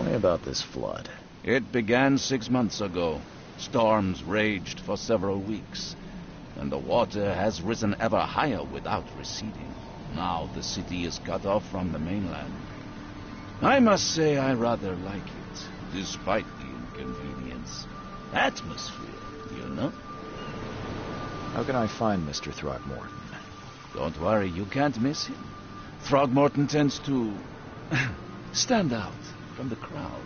Tell me about this flood. It began 6 months ago. Storms raged for several weeks, and the water has risen ever higher without receding. Now the city is cut off from the mainland. I must say I rather like it, despite the inconvenience. Atmosphere, you know? How can I find Mr. Throckmorton? Don't worry, you can't miss him. Throckmorton tends to stand out from the crowd.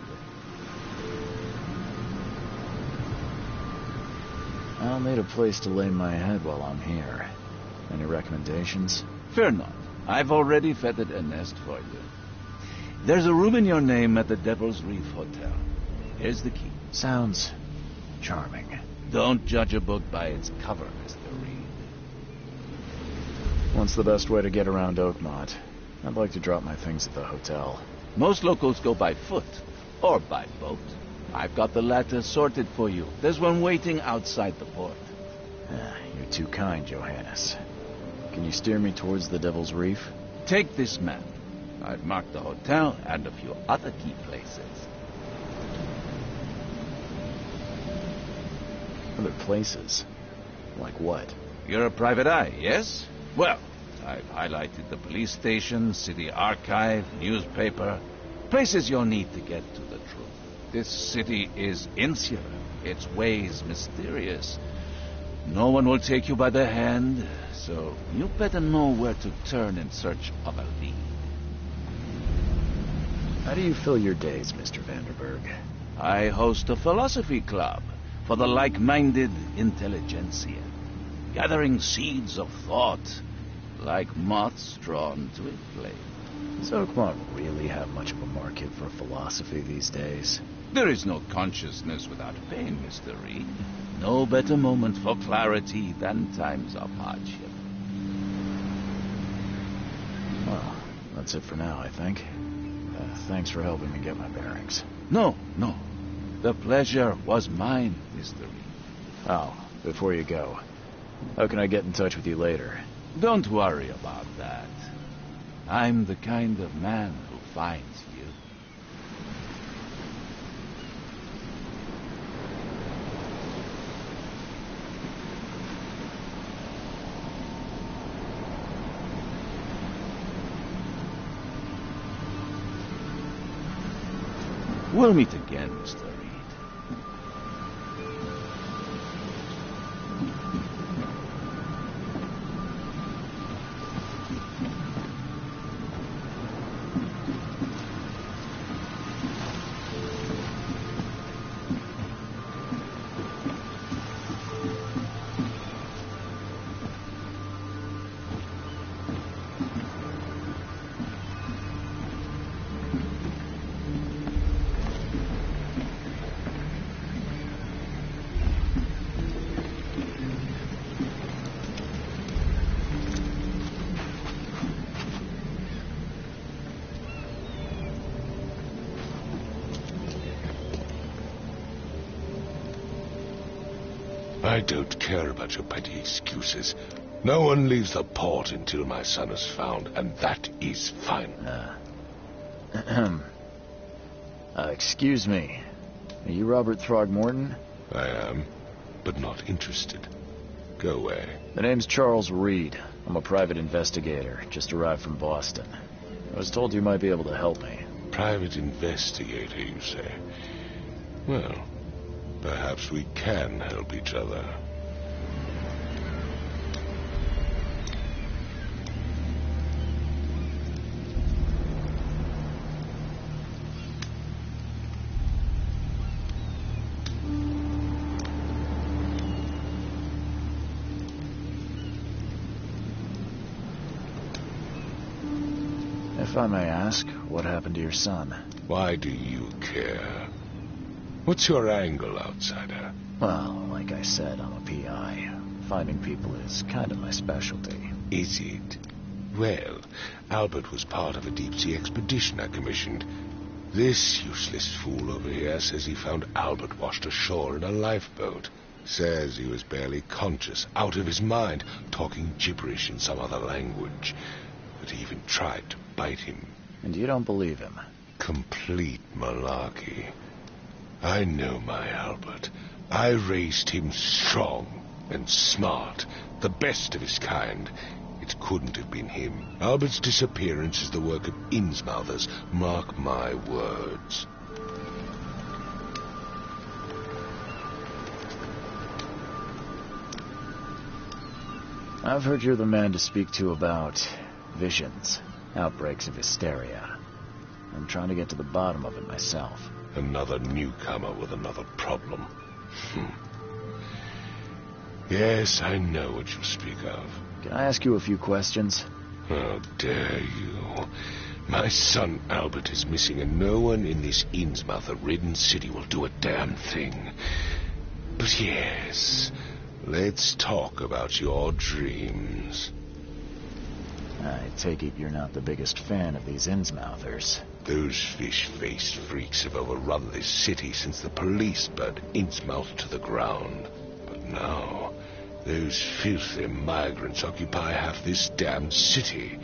I'll need a place to lay my head while I'm here. Any recommendations? Fear not. I've already feathered a nest for you. There's a room in your name at the Devil's Reef Hotel. Here's the key. Sounds charming. Don't judge a book by its cover, Mr. Reed. What's the best way to get around Oakmont? I'd like to drop my things at the hotel. Most locals go by foot or by boat. I've got the latter sorted for you. There's one waiting outside the port. You're too kind, Johannes. Can you steer me towards the Devil's Reef? Take this map. I've marked the hotel and a few other key places. Other places? Like what? You're a private eye, yes? Well, I've highlighted the police station, city archive, newspaper, places you'll need to get to the truth. This city is insular, its ways mysterious. No one will take you by the hand, so you better know where to turn in search of a lead. How do you fill your days, Mr. Vanderberg? I host a philosophy club for the like-minded intelligentsia, gathering seeds of thought like moths drawn to a flame. Does Oakmont really have much of a market for philosophy these days? There is no consciousness without pain, Mr. Reed. No better moment for clarity than times of hardship. Well, that's it for now, I think. Thanks for helping me get my bearings. No. The pleasure was mine, Mr. Reed. Oh, before you go, how can I get in touch with you later? Don't worry about that. I'm the kind of man who finds you. We'll meet again, Mr. Reed. I don't care about your petty excuses. No one leaves the port until my son is found, and that is fine. Excuse me. Are you Robert Throgmorton? I am, but not interested. Go away. The name's Charles Reed. I'm a private investigator, just arrived from Boston. I was told you might be able to help me. Private investigator, you say? Well, perhaps we can help each other. If I may ask, what happened to your son? Why do you care? What's your angle, outsider? Well, like I said, I'm a PI. Finding people is kind of my specialty. Is it? Well, Albert was part of a deep-sea expedition I commissioned. This useless fool over here says he found Albert washed ashore in a lifeboat. Says he was barely conscious, out of his mind, talking gibberish in some other language. But he even tried to bite him. And you don't believe him? Complete malarkey. I know my Albert. I raised him strong and smart, the best of his kind. It couldn't have been him. Albert's disappearance is the work of Innsmouthers. Mark my words. I've heard you're the man to speak to about visions, outbreaks of hysteria. I'm trying to get to the bottom of it myself. Another newcomer with another problem. Yes, I know what you speak of. Can I ask you a few questions? How dare you? My son Albert is missing, and no one in this Innsmouther-ridden city will do a damn thing. But yes, let's talk about your dreams. I take it you're not the biggest fan of these Innsmouthers. Those fish-faced freaks have overrun this city since the police burned Innsmouth to the ground. But now, those filthy migrants occupy half this damn city.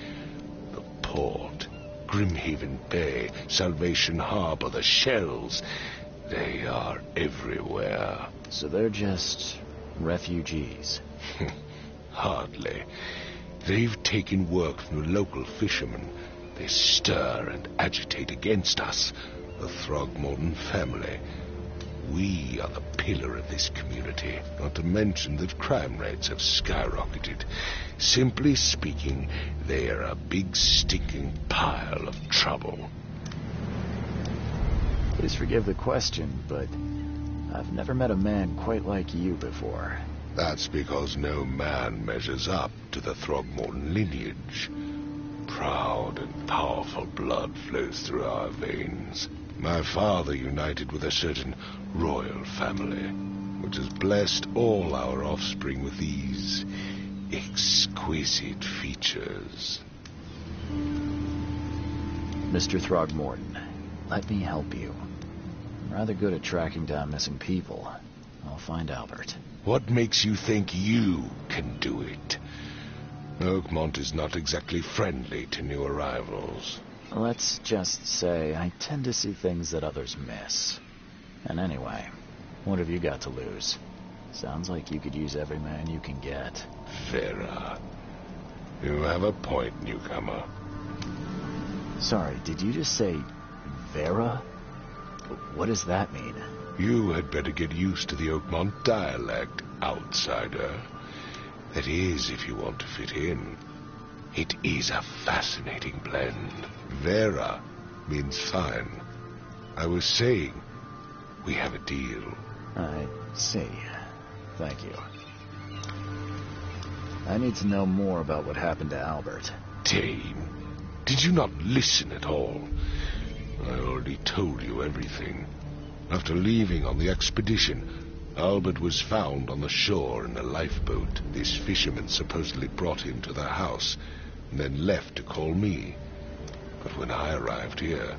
The port, Grimhaven Bay, Salvation Harbor, the shells. They are everywhere. So they're just refugees? Hardly. They've taken work from the local fishermen. They stir and agitate against us, the Throgmorton family. We are the pillar of this community, not to mention that crime rates have skyrocketed. Simply speaking, they are a big stinking pile of trouble. Please forgive the question, but I've never met a man quite like you before. That's because no man measures up to the Throgmorton lineage. Proud and powerful blood flows through our veins. My father united with a certain royal family, which has blessed all our offspring with these exquisite features. Mr. Throgmorton, let me help you. I'm rather good at tracking down missing people. I'll find Albert. What makes you think you can do it? Oakmont is not exactly friendly to new arrivals. Let's just say I tend to see things that others miss. And anyway, what have you got to lose? Sounds like you could use every man you can get. Vera. You have a point, newcomer. Sorry, did you just say Vera? What does that mean? You had better get used to the Oakmont dialect, outsider. That is, if you want to fit in. It is a fascinating blend. Vera means fine. I was saying, we have a deal. I see. Thank you. I need to know more about what happened to Albert. Dame, did you not listen at all? I already told you everything. After leaving on the expedition, Albert was found on the shore in a lifeboat. This fisherman supposedly brought him to their house, and then left to call me. But when I arrived here,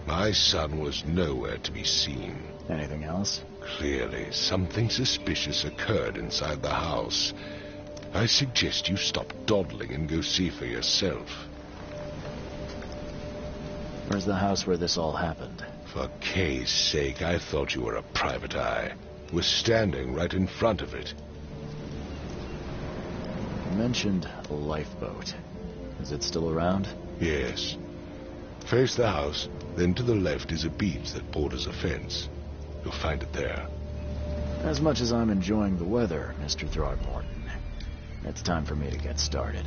my son was nowhere to be seen. Anything else? Clearly, something suspicious occurred inside the house. I suggest you stop dawdling and go see for yourself. Where's the house where this all happened? For Kay's sake, I thought you were a private eye. We're standing right in front of it. You mentioned a lifeboat. Is it still around? Yes. Face the house, then to the left is a beach that borders a fence. You'll find it there. As much as I'm enjoying the weather, Mr. Throgmorton, it's time for me to get started.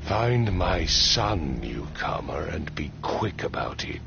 Find my son, newcomer, and be quick about it.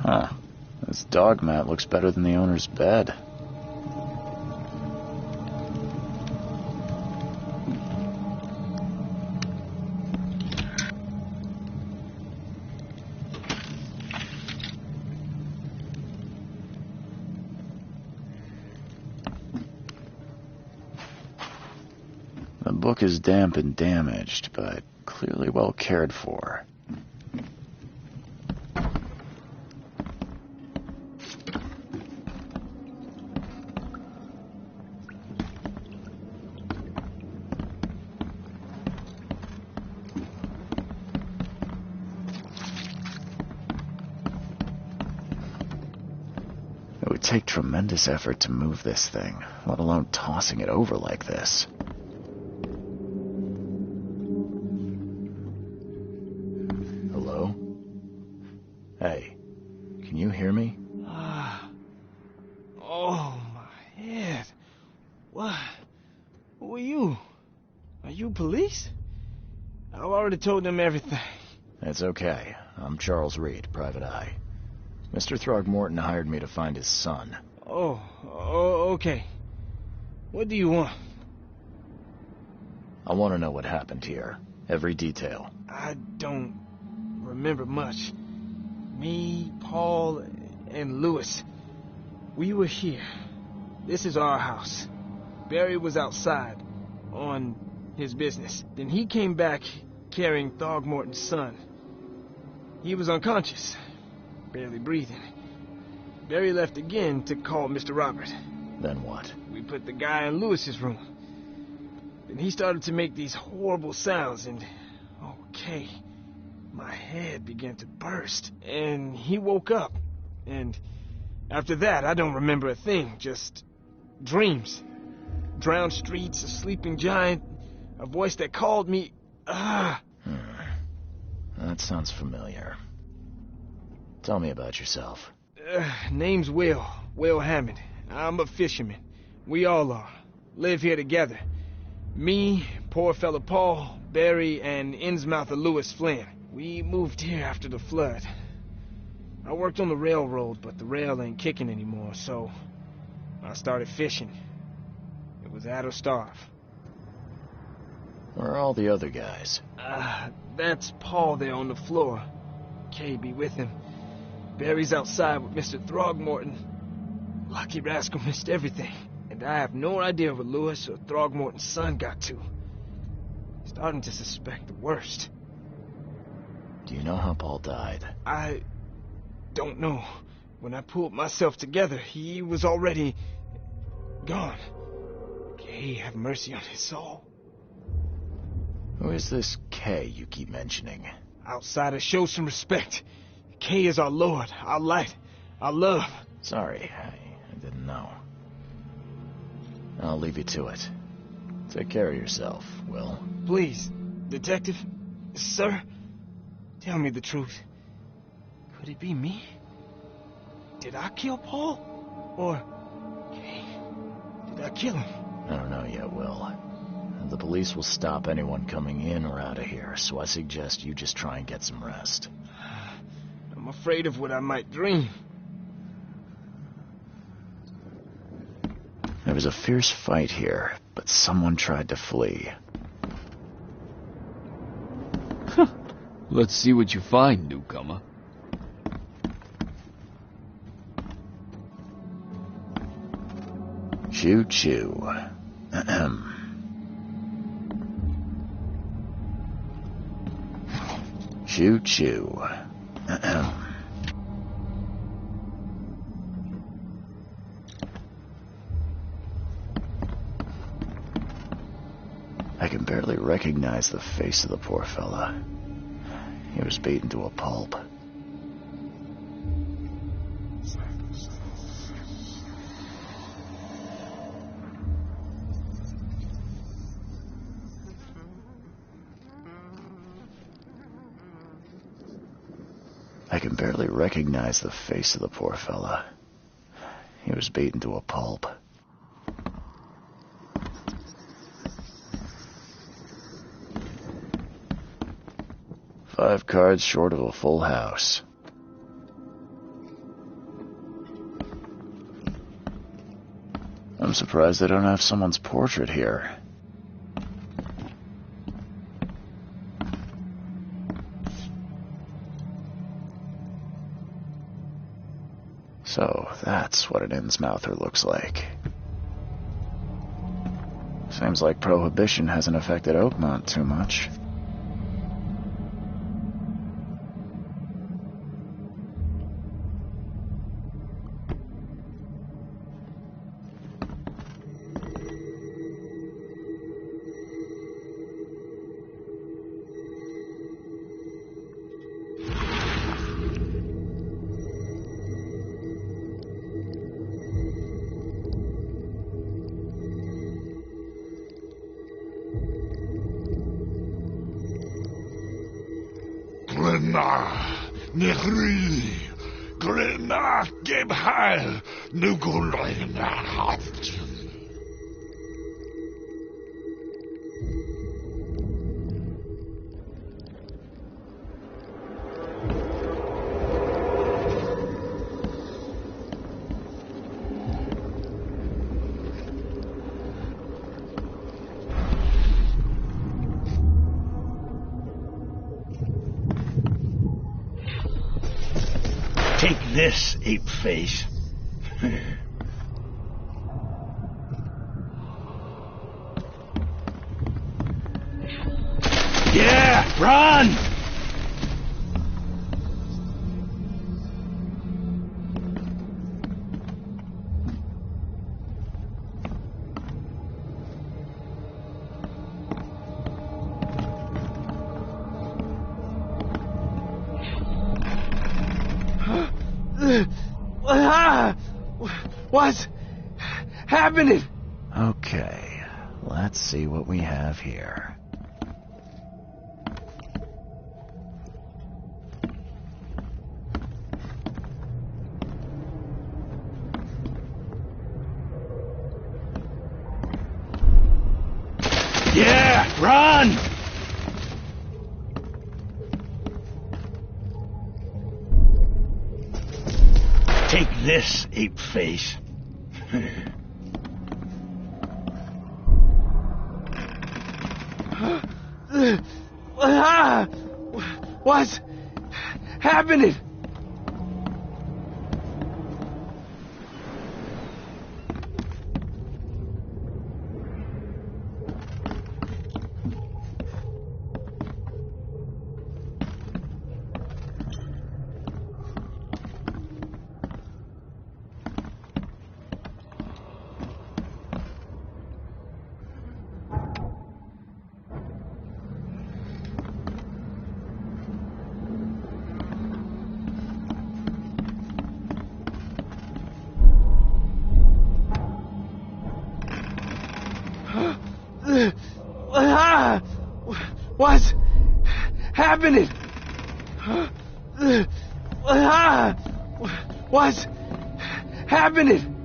Huh. This dog mat looks better than the owner's bed. The book is damp and damaged, but clearly well cared for. It would take tremendous effort to move this thing, let alone tossing it over like this. Hello? Hey, can you hear me? Oh, my head. What? Who are you? Are you police? I've already told them everything. It's okay. I'm Charles Reed, Private Eye. Mr. Throgmorton hired me to find his son. Oh, okay. What do you want? I want to know what happened here. Every detail. I don't remember much. Me, Paul, and Lewis. We were here. This is our house. Barry was outside on his business. Then he came back carrying Throgmorton's son. He was unconscious, barely breathing. Barry left again to call Mr. Robert. Then what? We put the guy in Lewis's room. Then he started to make these horrible sounds and... Okay. My head began to burst. And he woke up. And after that, I don't remember a thing. Just dreams. Drowned streets, a sleeping giant, a voice that called me... That sounds familiar. Tell me about yourself. Name's Will Hammond. I'm a fisherman. We all are. Live here together. Me, poor fella Paul, Barry, and Innsmouther Lewis Flynn. We moved here after the flood. I worked on the railroad, but the rail ain't kicking anymore, so I started fishing. It was at or starve. Where are all the other guys? That's Paul there on the floor. Kay be with him. Barry's outside with Mr. Throgmorton. Lucky rascal missed everything. And I have no idea where Lewis or Throgmorton's son got to. Starting to suspect the worst. Do you know how Paul died? I don't know. When I pulled myself together, he was already gone. Kay have mercy on his soul. Who is this Kay you keep mentioning? Outsiders, show some respect. Kay is our Lord, our light, our love. Sorry, I didn't know. I'll leave you to it. Take care of yourself, Will. Please, Detective, sir, tell me the truth. Could it be me? Did I kill Paul? Or Kay? Did I kill him? I don't know yet, Will. The police will stop anyone coming in or out of here, so I suggest you just try and get some rest. I'm afraid of what I might dream. There was a fierce fight here, but someone tried to flee. Let's see what you find, newcomer. Choo-choo. Ahem. Choo-choo. Ahem. I can barely recognize the face of the poor fella. He was beaten to a pulp. I can barely recognize the face of the poor fella. He was beaten to a pulp. Five cards short of a full house. I'm surprised they don't have someone's portrait here. So, that's what an Innsmouther looks like. Seems like Prohibition hasn't affected Oakmont too much. Nechri, Grenna, gib heil, Nugulenahaft. Take this, ape-face. Yeah, run! What's happening? Okay, let's see what we have here. Yeah, run! Take this, ape-face. What's happening? What's happening? What's happening?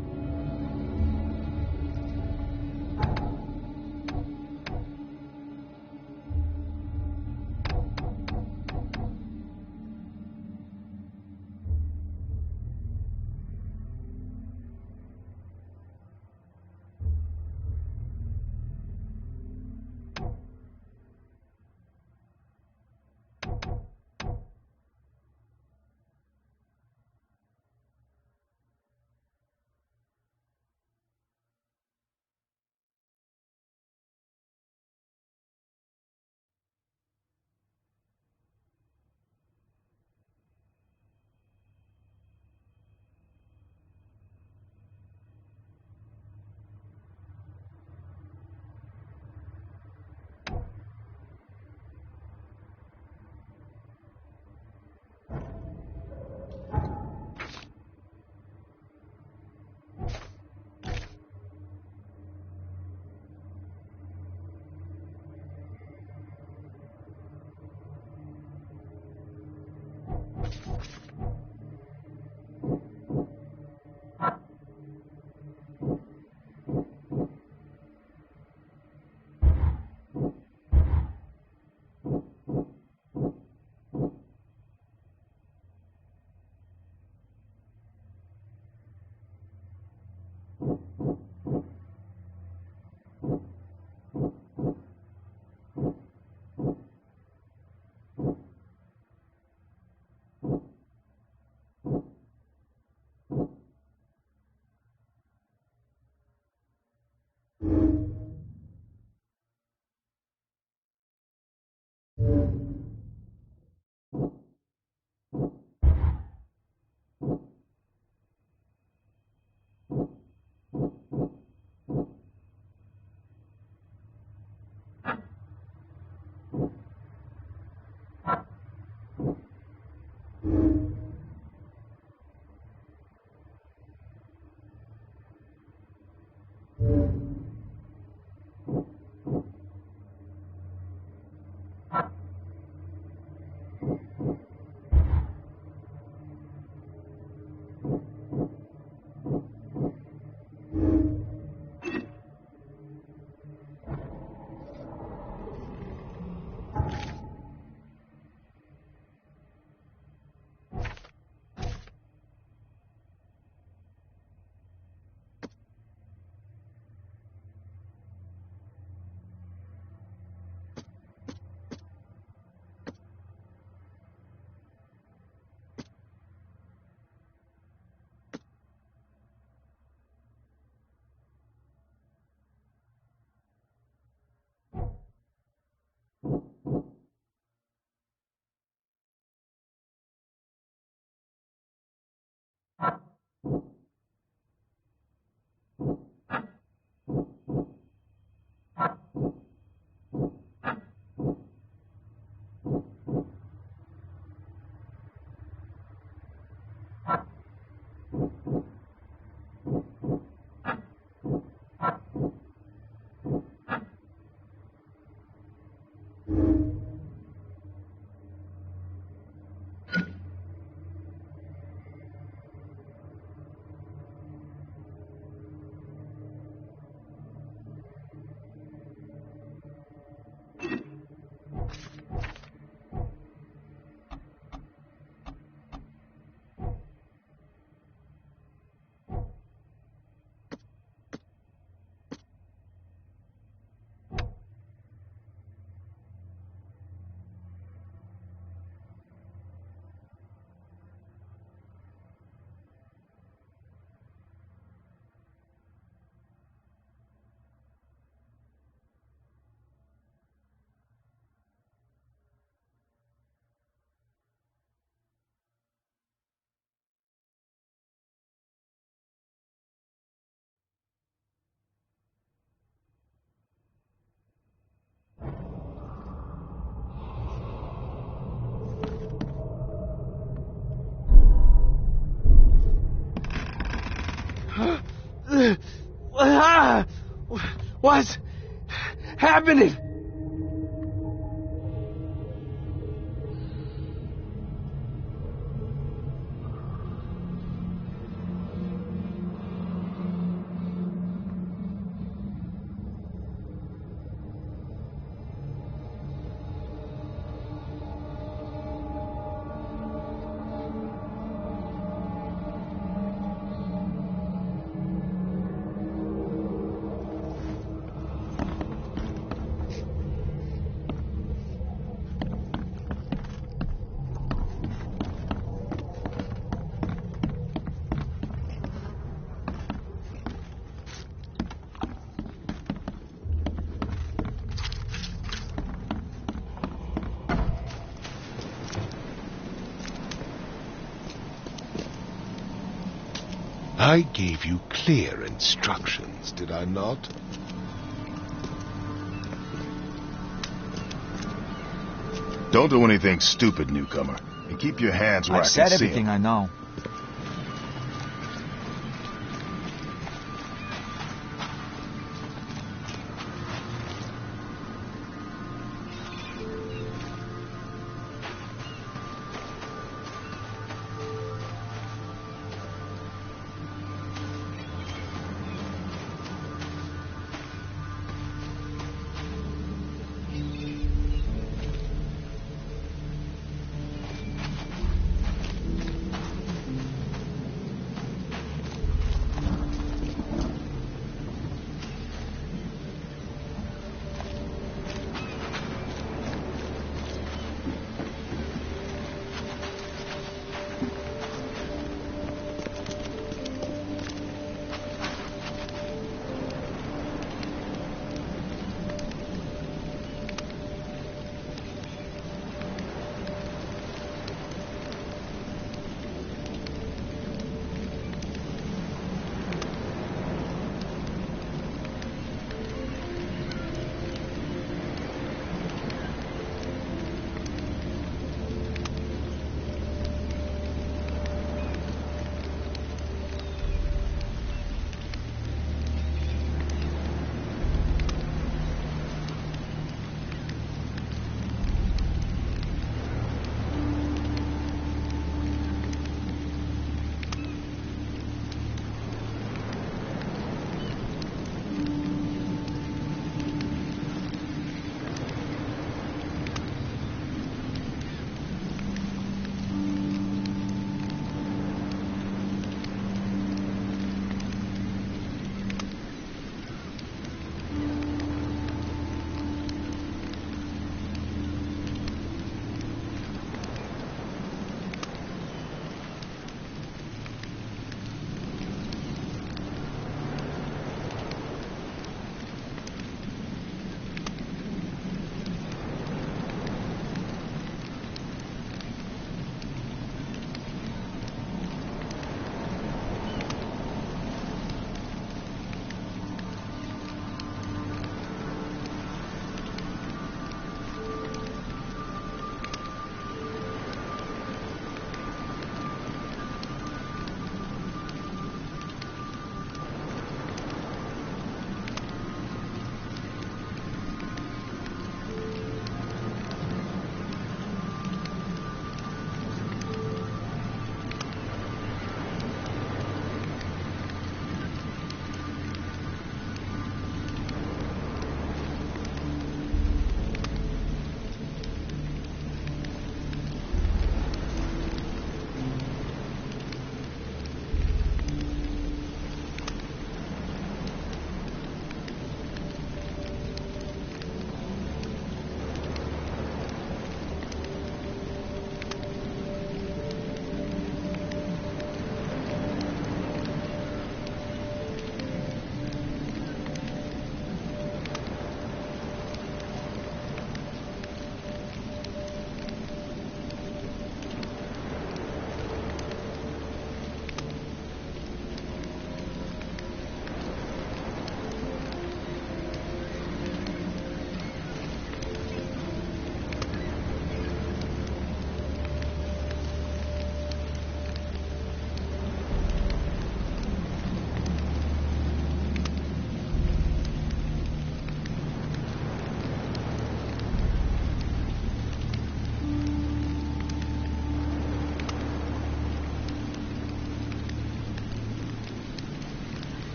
What's happening? I gave you clear instructions, did I not? Don't do anything stupid, newcomer. And keep your hands where I I've can said see everything them. I know.